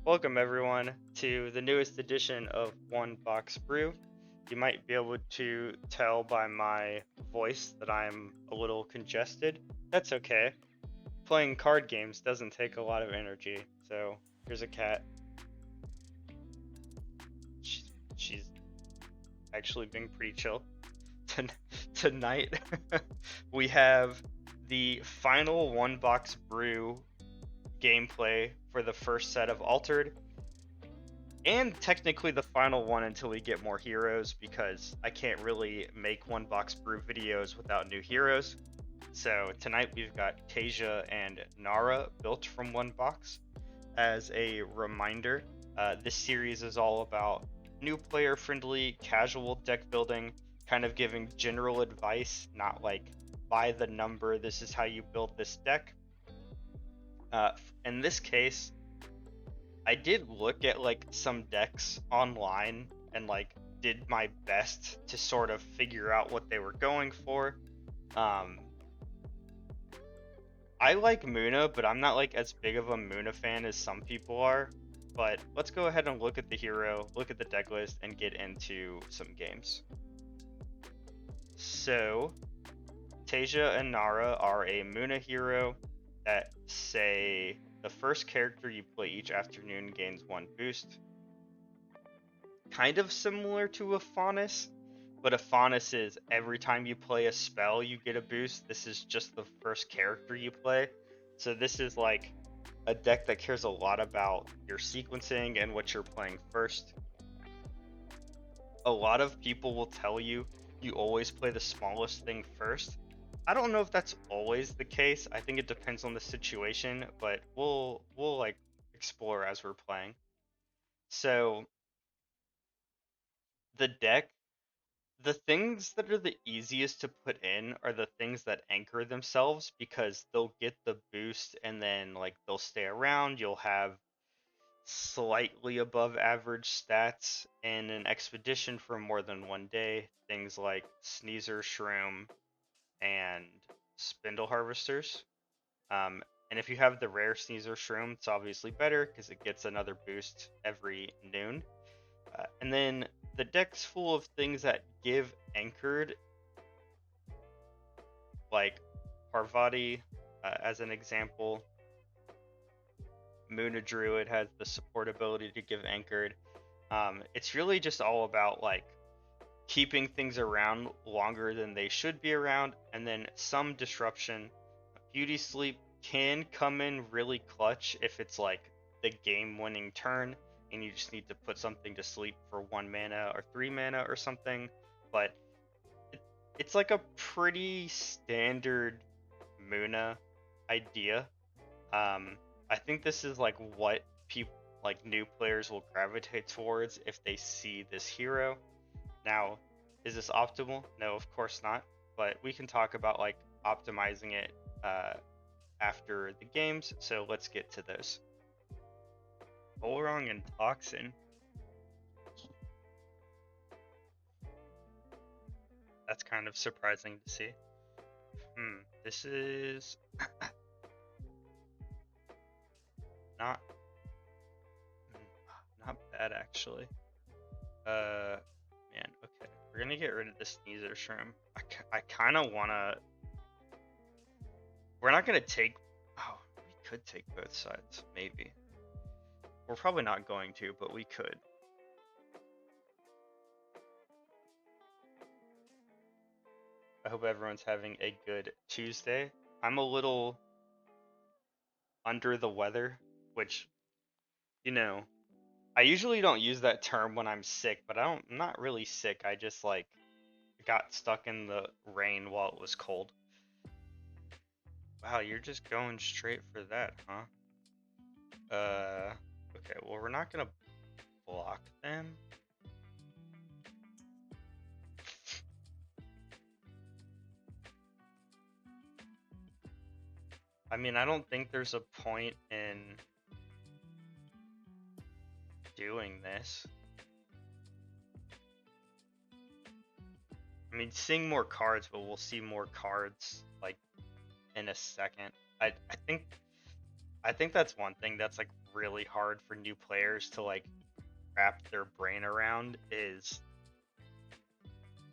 Welcome everyone to the newest edition of One Box Brew. You might be able to tell by my voice that I'm a little congested. That's okay. Playing card games doesn't take a lot of energy. So here's a cat. She's actually being pretty chill. Tonight we have the final One Box Brew gameplay for the first set of Altered, and technically the final one until we get more heroes, because I can't really make One Box Brew videos without new heroes. So tonight we've got Teija and Nauraa built from One Box. As a reminder, this series is all about new player friendly casual deck building, kind of giving general advice, not like by the number this is how you build this deck. In this case, I did look at like some decks online and like did my best to sort of figure out what they were going for. I like Muna, but I'm not like as big of a Muna fan as some people are. But let's go ahead and look at the hero, look at the deck list, and get into some games. So, Teija and Nauraa are a Muna hero that say the first character you play each afternoon gains 1 boost. Kind of similar to a Faunus, but a Faunus is every time you play a spell you get a boost. This is just the first character you play. So this is like a deck that cares a lot about your sequencing and what you're playing first. A lot of people will tell you you always play the smallest thing first. I don't know if that's always the case. I think it depends on the situation, but we'll like explore as we're playing. So the deck, the things that are the easiest to put in are the things that anchor themselves, because they'll get the boost and then like they'll stay around. You'll have slightly above average stats in an expedition for more than 1 day. Things like Sneezer Shroom and Spindle Harvesters. And if you have the rare Sneezer Shroom, it's obviously better because it gets another boost every noon. And then the deck's full of things that give anchored, like Parvati, as an example. Muna Druid has the support ability to give anchored. It's really just all about like keeping things around longer than they should be around, and then some disruption. Beauty Sleep can come in really clutch if it's like the game-winning turn and you just need to put something to sleep for 1 mana or 3 mana or something, but it's like a pretty standard Muna idea. I think this is like what people, like new players, will gravitate towards if they see this hero. Now, is this optimal? No, of course not. But we can talk about like optimizing it after the games. So let's get to those. Gulrang and Tocsin. That's kind of surprising to see. This is not bad actually. Man, okay. We're gonna get rid of the Sneezer Shroom. I kind of wanna. We're not gonna take. Oh, we could take both sides, maybe. We're probably not going to, but we could. I hope everyone's having a good Tuesday. I'm a little under the weather, which, I usually don't use that term when I'm sick, but I'm not really sick. I just like got stuck in the rain while it was cold. Wow, you're just going straight for that, huh? Okay, well, we're not gonna block them. I mean, I don't think there's a point in doing this. I mean, seeing more cards, but we'll see more cards like in a second. I think that's one thing that's like really hard for new players to like wrap their brain around is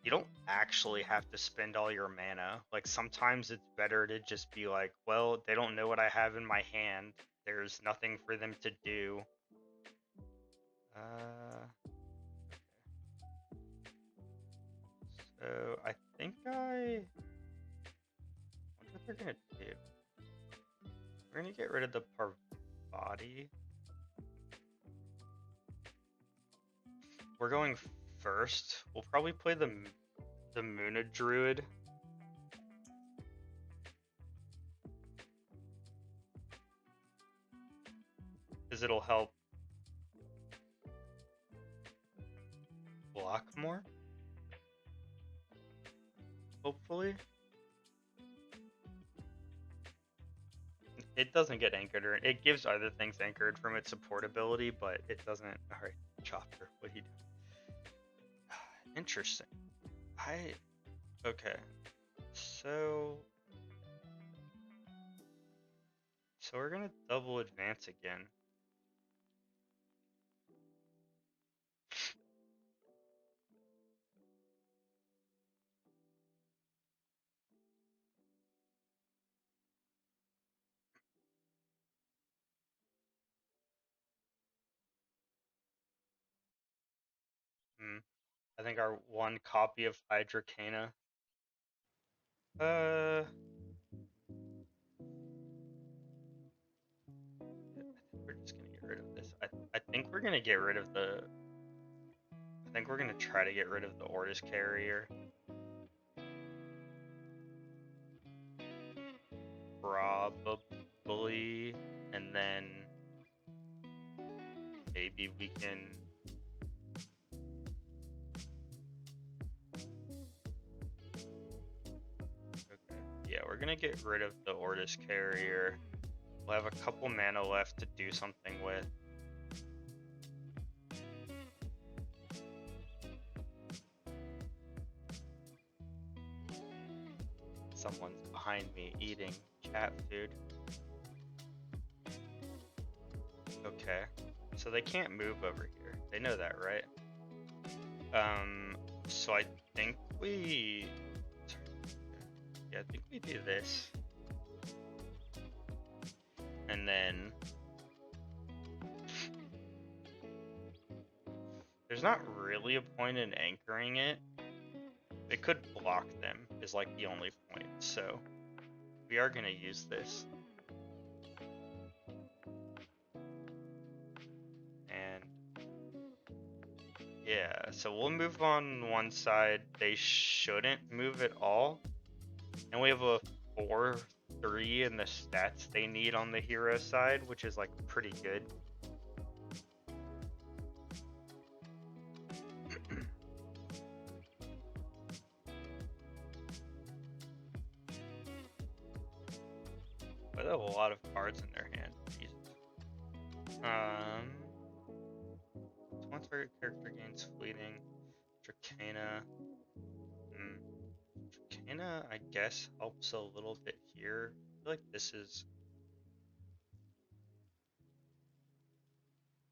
you don't actually have to spend all your mana. Like sometimes it's better to just be like, well, they don't know what I have in my hand. There's nothing for them to do. So I think I wonder what they're gonna do. We're gonna get rid of the Parvati. We're going first. We'll probably play the Muna Druid. Because it'll help block more. Hopefully. It doesn't get anchored, or it gives other things anchored from its support ability, but it doesn't. Alright, Chopper, what he do? Interesting. Okay. So we're gonna double advance again. I think our one copy of Hydrocana. I think we're just gonna get rid of this. I think we're gonna get rid of the. I think we're gonna try to get rid of the Ordis carrier. Probably, and then maybe we can. Okay, yeah, we're gonna get rid of the Ordis carrier. We'll have a couple mana left to do something with. Someone's behind me eating cat food. Okay, so they can't move over here. They know that, right? So I think we... Yeah, I think we do this. And then... There's not really a point in anchoring it. It could block them, is like the only point. So we are gonna use this. And yeah, so we'll move on one side. They shouldn't move at all. And we have a 4/3 in the stats they need on the hero side, which is like pretty good. But they have a lot of cards in their hand. Jesus. Once target character gains fleeting. Dracana. Dracana, I guess, helps a little bit here. I feel like this is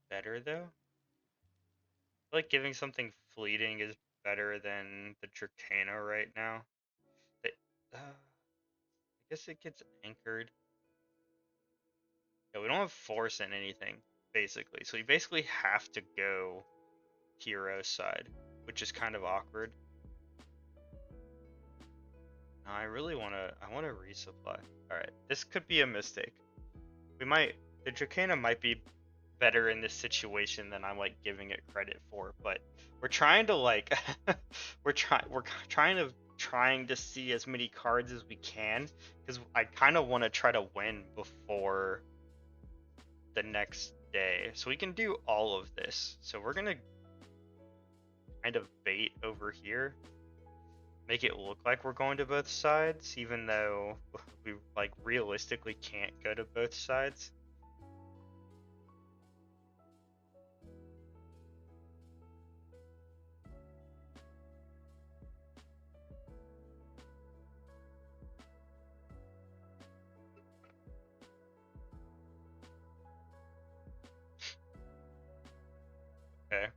better though. I feel like giving something fleeting is better than the Dracana right now. I guess it gets anchored. Yeah, we don't have force in anything, basically. So we basically have to go hero side, which is kind of awkward. No, I want to resupply. Alright, this could be a mistake. The Dracana might be better in this situation than I'm like giving it credit for, but we're trying to like, we're trying to see as many cards as we can, because I kind of want to try to win before the next day, so we can do all of this. So we're gonna kind of bait over here, make it look like we're going to both sides, even though we like realistically can't go to both sides. Okay.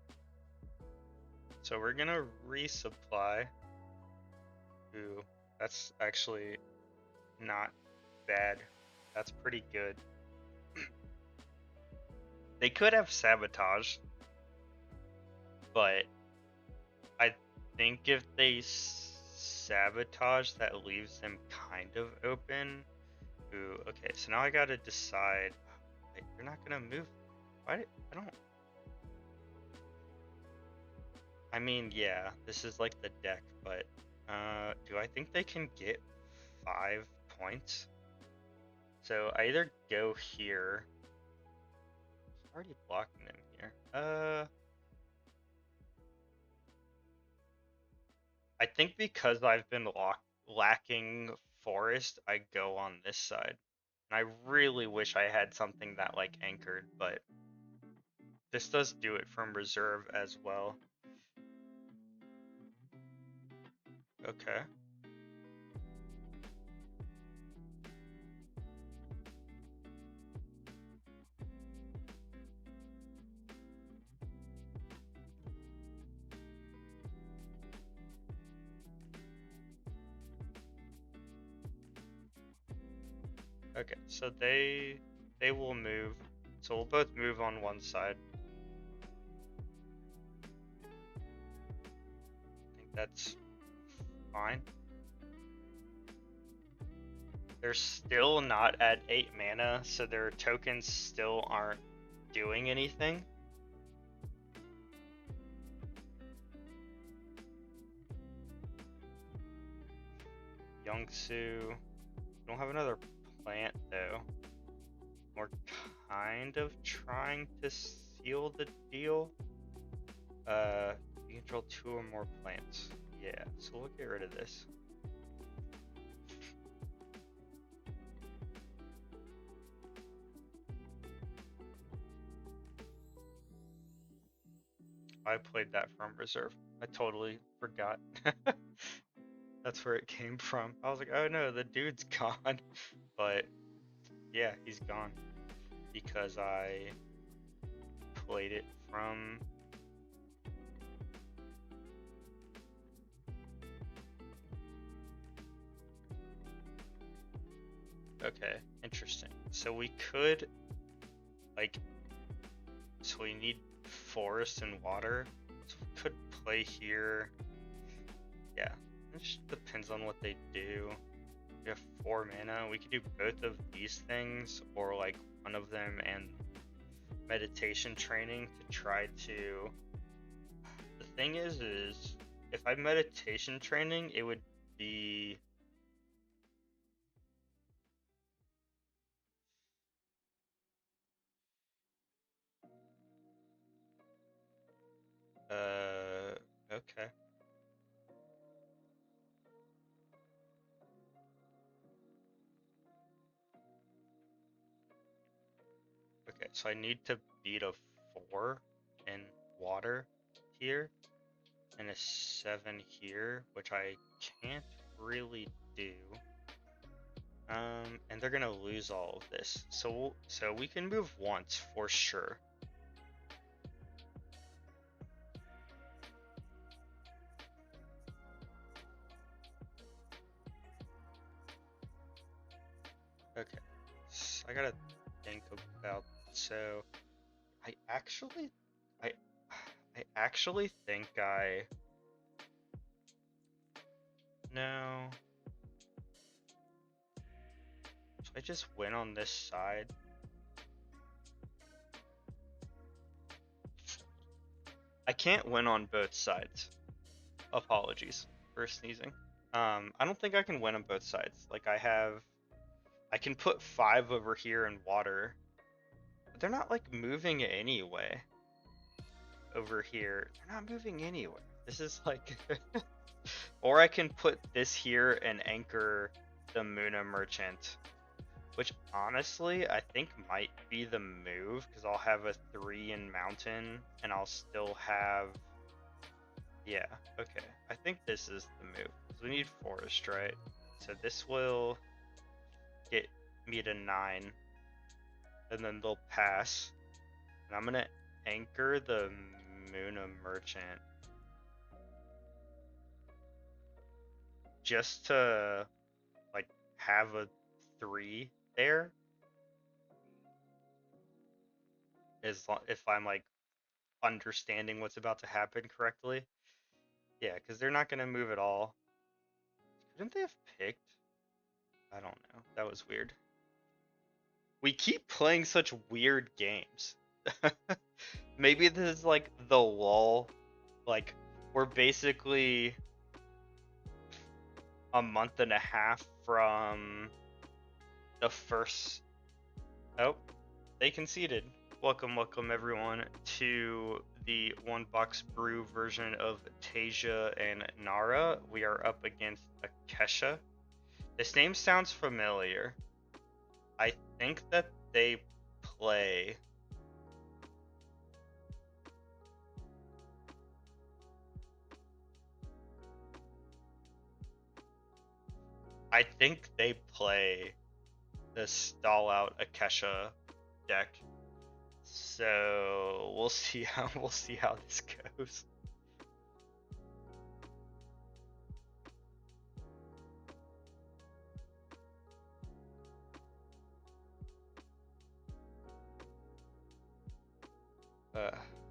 So we're gonna resupply. Ooh, that's actually not bad. That's pretty good. They could have sabotage, but I think if they sabotage, that leaves them kind of open. Ooh, okay, so now I gotta decide. Wait, you're not gonna move. Why? I don't. I mean, yeah, this is like the deck, but do I think they can get 5 points? So I either go here. It's already blocking them here. I think because I've been lacking forest, I go on this side. And I really wish I had something that like anchored, but this does do it from reserve as well. Okay. Okay, so they will move. So we'll both move on one side. I think that's fine. They're still not at 8 mana, so their tokens still aren't doing anything. Youngsu. Don't have another plant though. We're kind of trying to seal the deal. You control 2 or more plants. Yeah, so we'll get rid of this. I played that from reserve. I totally forgot. That's where it came from. I was like, oh no, the dude's gone. But yeah, he's gone because I played it from. Okay, interesting. So we could, like, so we need forest and water. So we could play here. Yeah, it just depends on what they do. We have 4 mana. We could do both of these things, or like one of them and meditation training to try to. The thing is if I meditation training, it would be. Okay. Okay, so I need to beat a 4 in water here and a 7 here, which I can't really do. And they're gonna lose all of this. So we can move once for sure. Okay, so I gotta think about. So I actually, I actually think no. So I just went on this side. I can't win on both sides. Apologies for sneezing. I don't think I can win on both sides. Like I can put 5 over here in water. But they're not like moving anyway. Over here, they're not moving anywhere. This is like, or I can put this here and anchor the Muna Merchant, which honestly I think might be the move because I'll have a 3 in mountain and I'll still have. Yeah, okay. I think this is the move. Because we need forest, right? So this will get me to 9. And then they'll pass. And I'm gonna anchor the Muna Merchant just to like have a 3 there, if I'm like understanding what's about to happen correctly. Yeah, because they're not gonna move at all. Couldn't they have picked? I don't know. That was weird. We keep playing such weird games. Maybe this is like the lull. Like, we're basically a month and a half from the first. Oh, they conceded. Welcome everyone to the One Box Brew version of Teija and Nauraa. We are up against Akesha. This name sounds familiar. I think that they play. I think they play the stall out Akesha deck. So we'll see how this goes.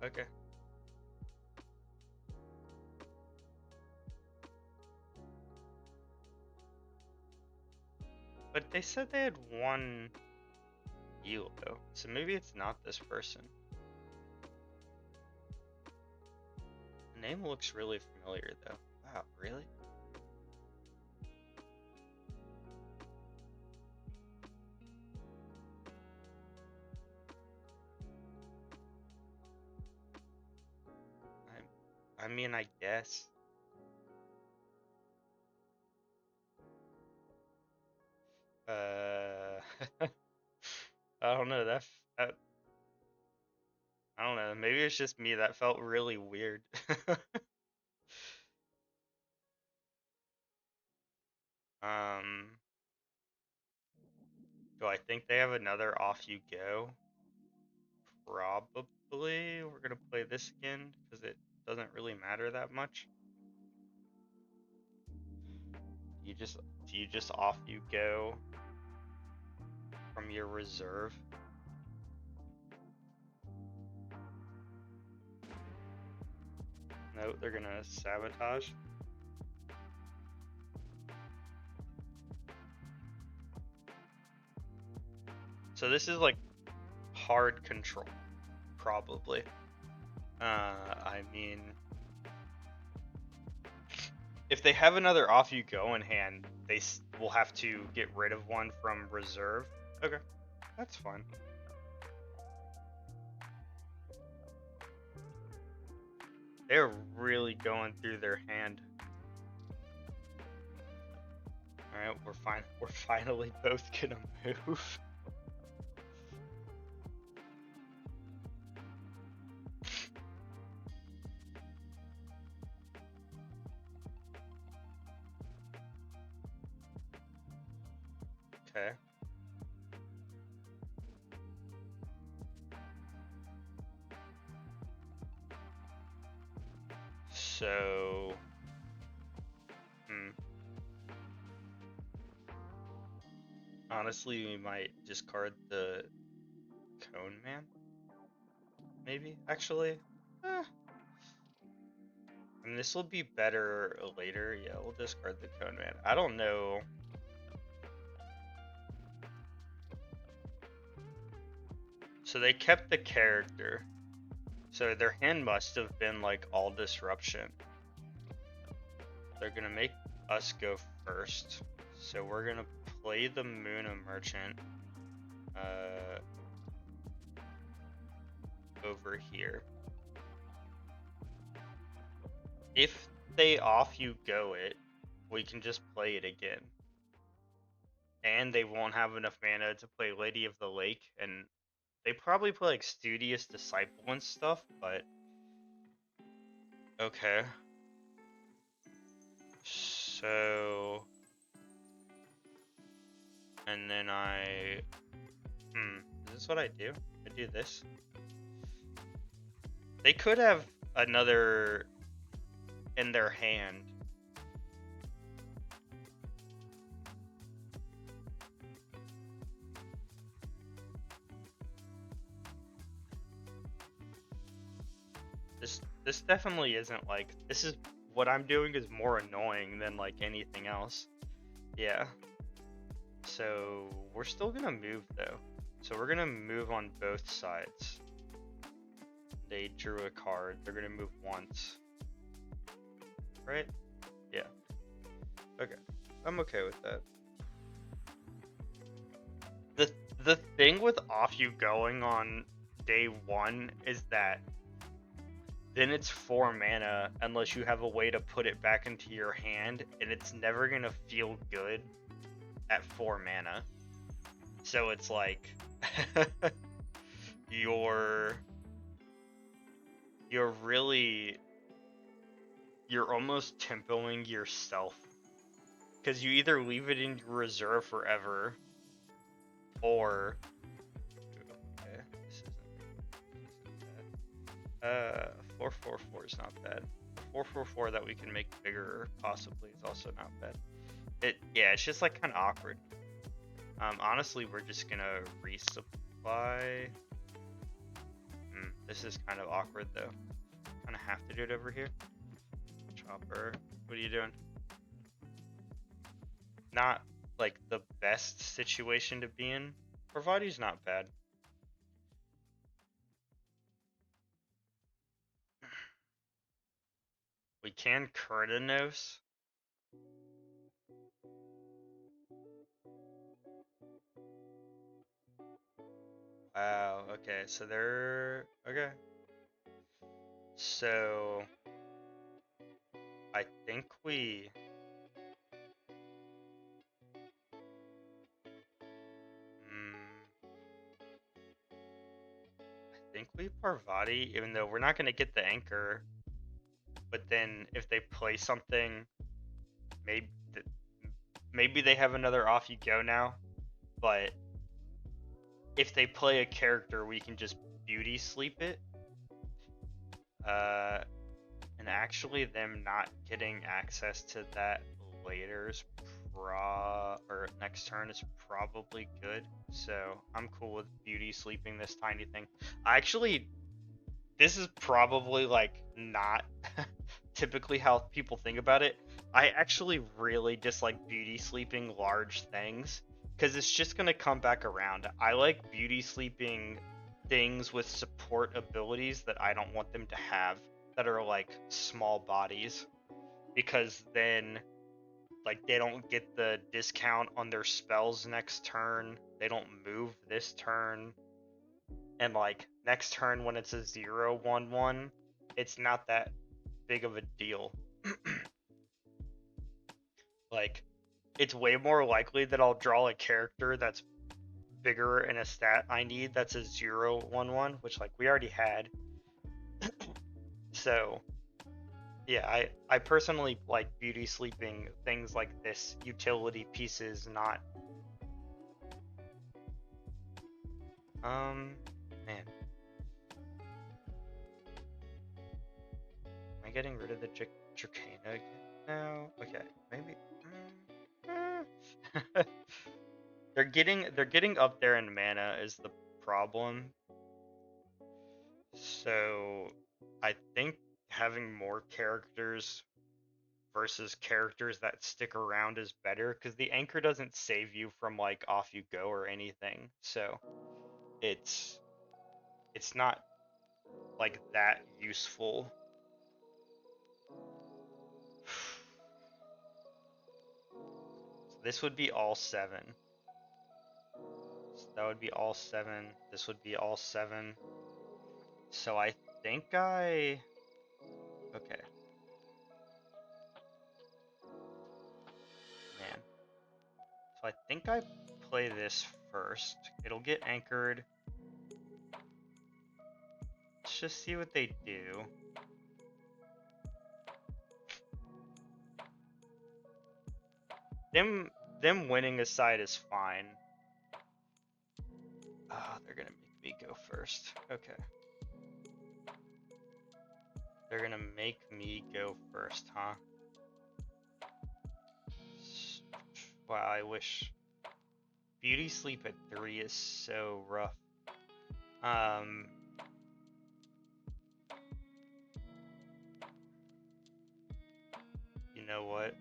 Okay. But they said they had one Elo, so maybe it's not this person. The name looks really familiar though. Wow, really? I mean, I guess. I don't know. That I don't know. Maybe it's just me. That felt really weird. Do I think they have another Off You Go? Probably. We're gonna play this again because it doesn't really matter that much. Do you just Off You Go from your reserve? No, they're gonna sabotage. So this is like hard control, probably. I mean, if they have another Off You Go in hand, they will have to get rid of one from reserve. Okay, that's fine. They're really going through their hand. All right, we're finally both gonna move. Okay. So, honestly, we might discard the Cone Man. Maybe, actually. And this will be better later. Yeah, we'll discard the Cone Man. I don't know. So they kept the character. So their hand must have been like all disruption. They're gonna make us go first. So we're gonna play the Muna Merchant over here. If they Off You Go it, we can just play it again. And they won't have enough mana to play Lady of the Lake, and they probably play like Studious Disciple and stuff, but okay. So, and then is this what I do? I do this. They could have another in their hand. This definitely isn't like, this is what I'm doing is more annoying than like anything else. Yeah. So we're still gonna move though. So we're gonna move on both sides. They drew a card. They're gonna move once. Right? Yeah. Okay. I'm okay with that. The thing with off you going on day 1 is that then it's 4 mana unless you have a way to put it back into your hand, and it's never gonna feel good at 4 mana. So it's like you're almost tempoing yourself, because you either leave it in your reserve forever or okay, this isn't bad. 4/4/4 is not bad. 4/4/4 that we can make bigger possibly is also not bad. It's just like kind of awkward. Honestly, we're just gonna resupply. This is kind of awkward though. Kind of have to do it over here. Chopper, what are you doing? Not like the best situation to be in. Parvati's not bad. We can Kurdanos. Wow, okay, so they're okay. So I think we Parvati, even though we're not gonna get the anchor. But then if they play something, maybe they have another off you go now. But if they play a character, we can just beauty sleep it. And actually them not getting access to that later is or next turn is probably good. So I'm cool with beauty sleeping this tiny thing. This is probably like not typically how people think about it. I actually really dislike beauty sleeping large things because it's just gonna come back around. I like beauty sleeping things with support abilities that I don't want them to have, that are like small bodies, because then like they don't get the discount on their spells next turn, they don't move this turn, and like next turn when it's a 0/1/1, it's not that big of a deal. Like, it's way more likely that I'll draw a character that's bigger in a stat I need that's a 0/1/1, which like we already had. So yeah, I personally like beauty sleeping things like this, utility pieces, not man. Am I getting rid of the Dracana again now? Okay, maybe. They're getting up there in mana is the problem. So I think having more characters versus characters that stick around is better, because the anchor doesn't save you from like off you go or anything. So it's not like that useful. This would be all 7. So that would be all 7. This would be all 7. So I think okay. Man. So I think I play this first. It'll get anchored. Let's just see what they do. Them winning aside is fine. Oh, they're gonna make me go first. Okay. They're gonna make me go first, huh? Wow, I wish. Beauty sleep at 3 is so rough. You know what?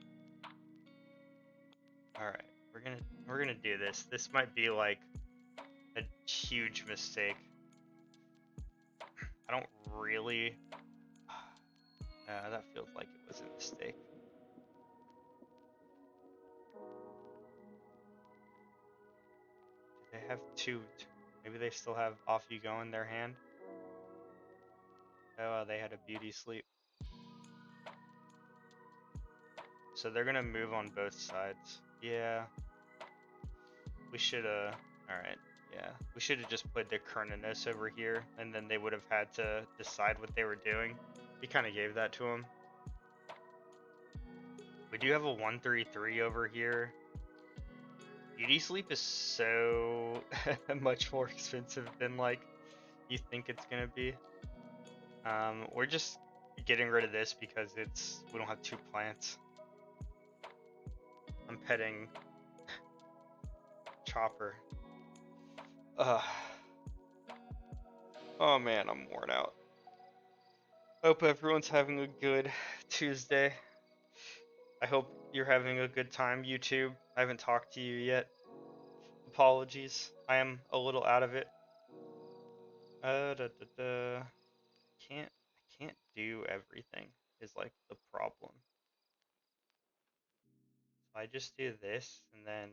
Alright, we're gonna do this. This might be like a huge mistake. I don't really. That feels like it was a mistake. Do they have two? Maybe they still have Off You Go in their hand? Oh, they had a beauty sleep. So they're gonna move on both sides. Yeah. We should've. Alright, yeah. We should've just put the Kerninus over here, and then they would have had to decide what they were doing. We kinda gave that to them. We do have a 1-3-3 over here. Beauty sleep is so much more expensive than like you think it's gonna be. We're just getting rid of this because we don't have 2 plants. I'm petting Chopper. Oh man, I'm worn out. Hope everyone's having a good Tuesday. I hope you're having a good time, YouTube. I haven't talked to you yet. Apologies. I am a little out of it. I can't do everything is like the problem. So I just do this and then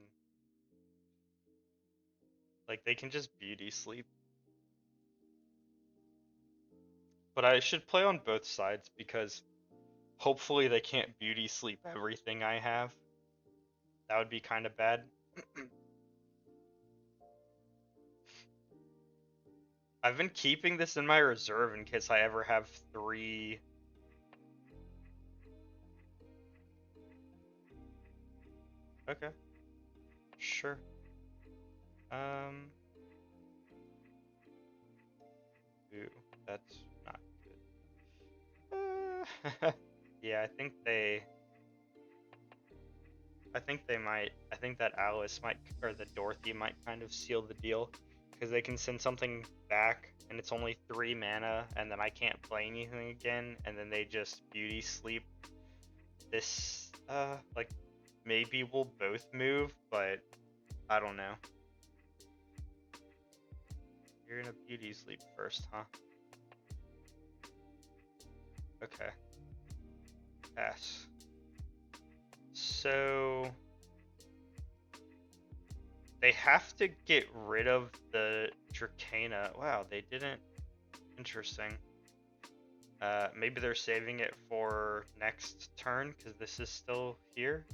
like they can just beauty sleep. But I should play on both sides because hopefully they can't beauty sleep everything I have. That would be kind of bad. I've been keeping this in my reserve in case I ever have 3. Okay. Sure. Ooh, that's not good. Yeah, I think they might. I think that Alice might, or the Dorothy might kind of seal the deal, because they can send something back, and it's only 3 mana, and then I can't play anything again, and then they just beauty sleep. This, like, maybe we'll both move, but I don't know. You're gonna beauty sleep first, huh? Okay. Pass. So they have to get rid of the Dracana. Wow, they didn't. Interesting. Maybe they're saving it for next turn because this is still here.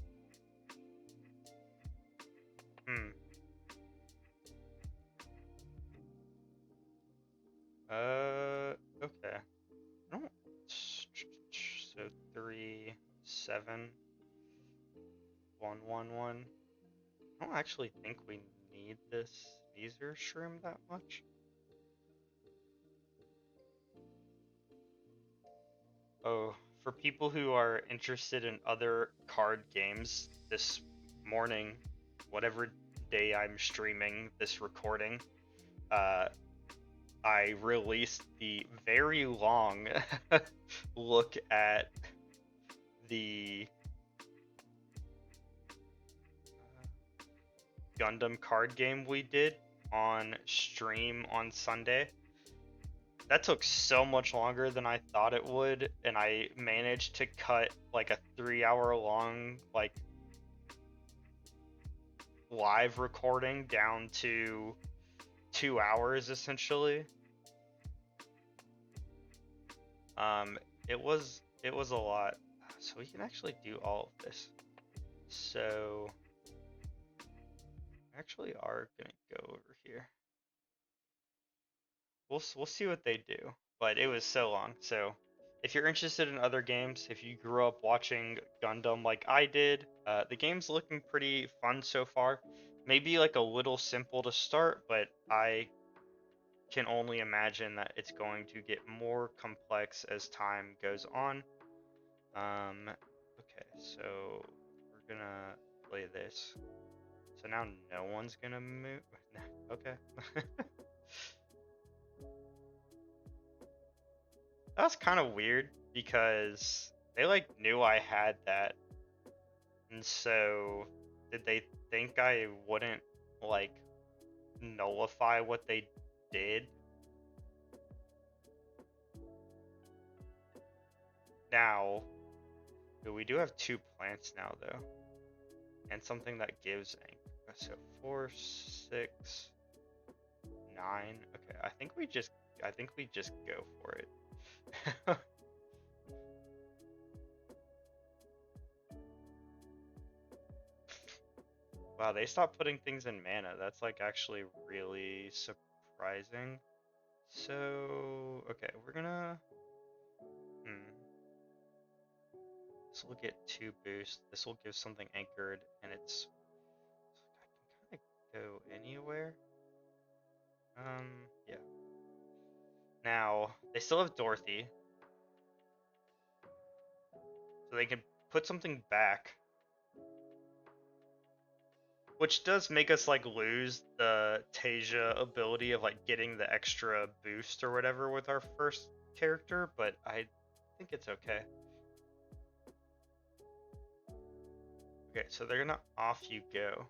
Okay. I don't. So 3, 7, 1, 1, 1. I don't actually think we need this Yzmir shroom that much. Oh, for people who are interested in other card games, this morning, whatever day I'm streaming this recording, I released the very long look at the Gundam card game we did on stream on Sunday. That took so much longer than I thought it would, and I managed to cut like a 3-hour long like live recording down to 2 hours essentially. It was a lot. So we can actually do all of this. So actually are gonna go over here. We'll see what they do, but it was so long. So if you're interested in other games, if you grew up watching Gundam like I did, the game's looking pretty fun so far. Maybe like a little simple to start, but I can only imagine that it's going to get more complex as time goes on. Okay, so we're gonna play this. So now no one's gonna move. Okay. That was kind of weird because they like knew I had that, and so did they think I wouldn't like nullify what they did? Now, we do have 2 plants now though, and something that gives ink. So 4, 6, 9. Okay, I think we just go for it. Wow, they stopped putting things in mana. That's like actually really surprising. So, okay, we're gonna this will get 2 boost. This will give something anchored, and it's I can kind of go anywhere. Yeah. Now they still have Dorothy, so they can put something back, which does make us like lose the Teija ability of like getting the extra boost or whatever with our first character, but I think it's okay. Okay, so they're gonna off you go.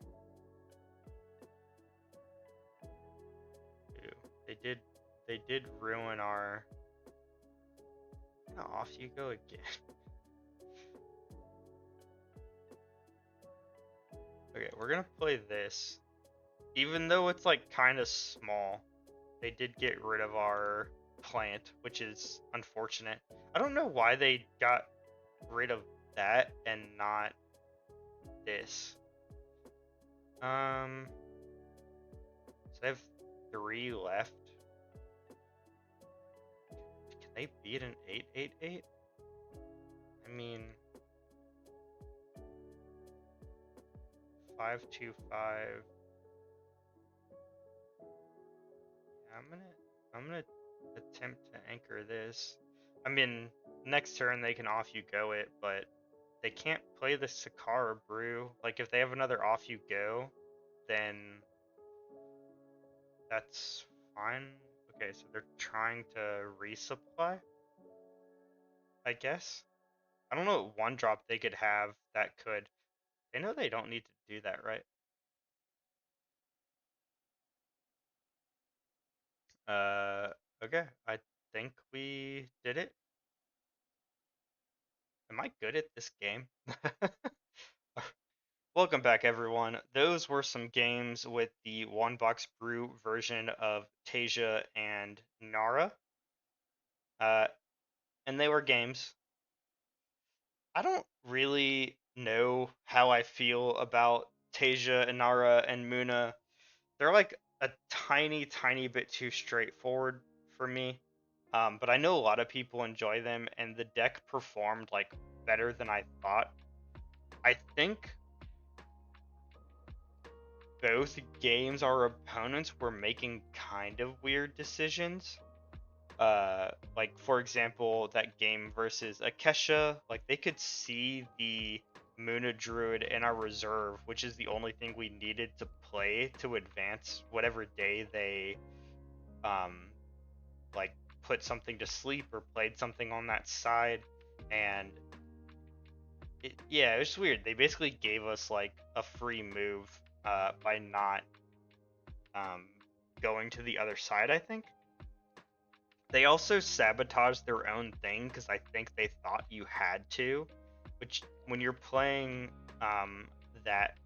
Ew, they did ruin our off you go again. Okay, we're gonna play this. Even though it's like kind of small, they did get rid of our plant, which is unfortunate. I don't know why they got rid of that and not this. So they have 3 left. Can they beat an 8/8/8? I mean, 5/2/5. I'm gonna attempt to anchor this. I mean, next turn they can off you go it, but they can't play the Sakara Brew. Like if they have another off you go, then that's fine. Okay, so they're trying to resupply, I guess. I don't know what 1-drop they could have that could. They know they don't need to do that, right? Okay, I think we did it. Am I good at this game? Welcome back, everyone. Those were some games with the One Box Brew version of Teija and Nauraa. And they were games. I don't really know how I feel about Teija and Nauraa and Muna. They're like a tiny, tiny bit too straightforward for me. But I know a lot of people enjoy them, and the deck performed like better than I thought. I think both games our opponents were making kind of weird decisions. Like for example, that game versus Akesha, like they could see the Muna Druid in our reserve, which is the only thing we needed to play to advance whatever day they like put something to sleep or played something on that side. And yeah, it was weird. They basically gave us like a free move by not going to the other side, I think. They also sabotaged their own thing because I think they thought you had to, which when you're playing that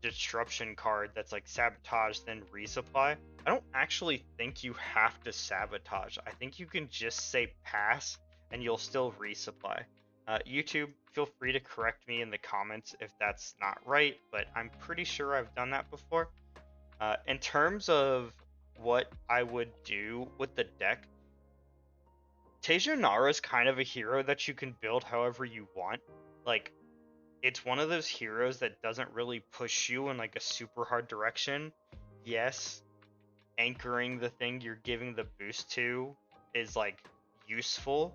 disruption card that's like sabotage then resupply, I don't actually think you have to sabotage. I think you can just say pass and you'll still resupply. YouTube, feel free to correct me in the comments if that's not right, but I'm pretty sure I've done that before. In terms of what I would do with the deck, Teija Nauraa is kind of a hero that you can build however you want. Like, it's one of those heroes that doesn't really push you in like a super hard direction. Yes, anchoring the thing you're giving the boost to is like useful,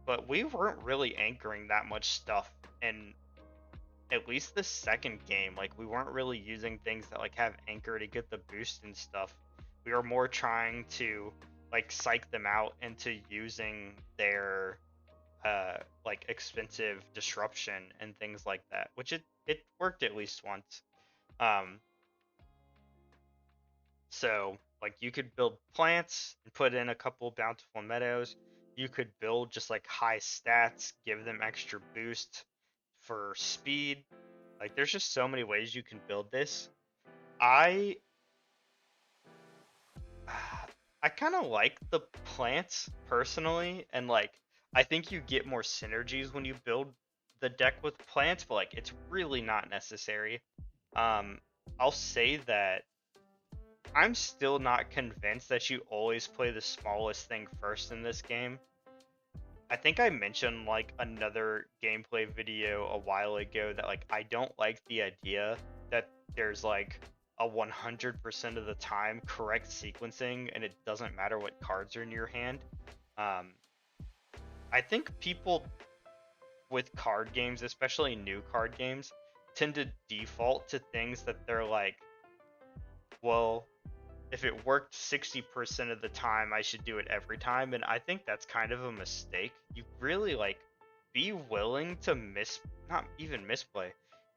but we weren't really anchoring that much stuff in at least the second game. Like, we weren't really using things that like have anchor to get the boost and stuff. We were more trying to like psych them out into using their like expensive disruption and things like that, which it worked at least once. um so like you could build plants and put in a couple bountiful meadows. You could build just like high stats, give them extra boost for speed. Like, there's just so many ways you can build this. I I kind of like the plants personally, and like I think you get more synergies when you build the deck with plants, but like it's really not necessary. Um, I'll say that I'm still not convinced that you always play the smallest thing first in this game. I think I mentioned like another gameplay video a while ago that like I don't like the idea that there's like a 100% of the time correct sequencing and it doesn't matter what cards are in your hand. Um, I think people with card games, especially new card games, tend to default to things that they're like, well, if it worked 60% of the time, I should do it every time. And I think that's kind of a mistake. You really like be willing to not even misplay,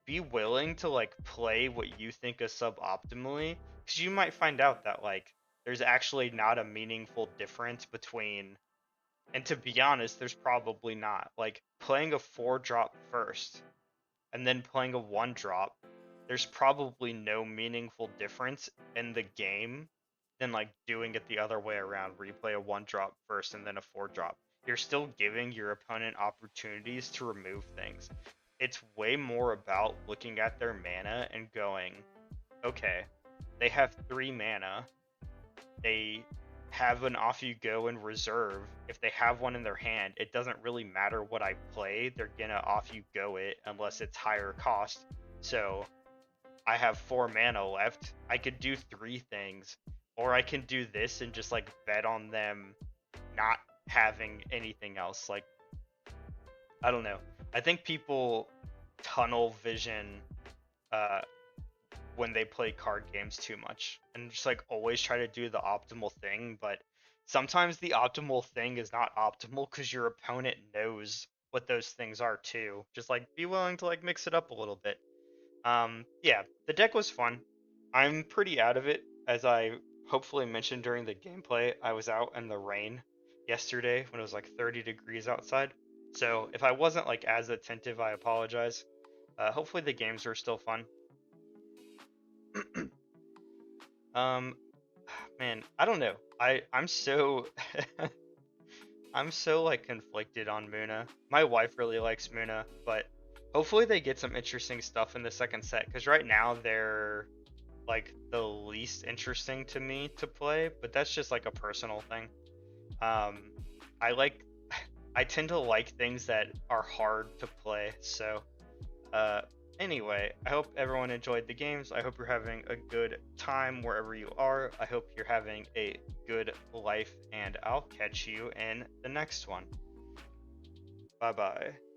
be willing to like play what you think is suboptimally, because you might find out that like there's actually not a meaningful difference between, and to be honest, there's probably not, like playing a 4-drop first and then playing a 1-drop. There's probably no meaningful difference in the game than like doing it the other way around, where you play a 1-drop first and then a 4-drop. You're still giving your opponent opportunities to remove things. It's way more about looking at their mana and going, okay, they have 3 mana. They have an off you go in reserve. If they have one in their hand, it doesn't really matter what I play. They're gonna off you go it unless it's higher cost. So I have 4 mana left. I could do 3 things, or I can do this and just like bet on them not having anything else. Like, I don't know. I think people tunnel vision uh, when they play card games too much and just like always try to do the optimal thing, but sometimes the optimal thing is not optimal because your opponent knows what those things are too. Just like be willing to like mix it up a little bit. Yeah, the deck was fun. I'm pretty out of it. As I hopefully mentioned during the gameplay, I was out in the rain yesterday when it was like 30 degrees outside. So if I wasn't like as attentive, I apologize. Hopefully the games are still fun. um, Man, I don't know. I'm so I'm so like conflicted on Muna. My wife really likes Muna, but hopefully they get some interesting stuff in the second set, because right now they're like the least interesting to me to play, but that's just like a personal thing. Um, I like I tend to like things that are hard to play, so uh, anyway, I hope everyone enjoyed the games. I hope you're having a good time wherever you are. I hope you're having a good life, and I'll catch you in the next one. Bye bye.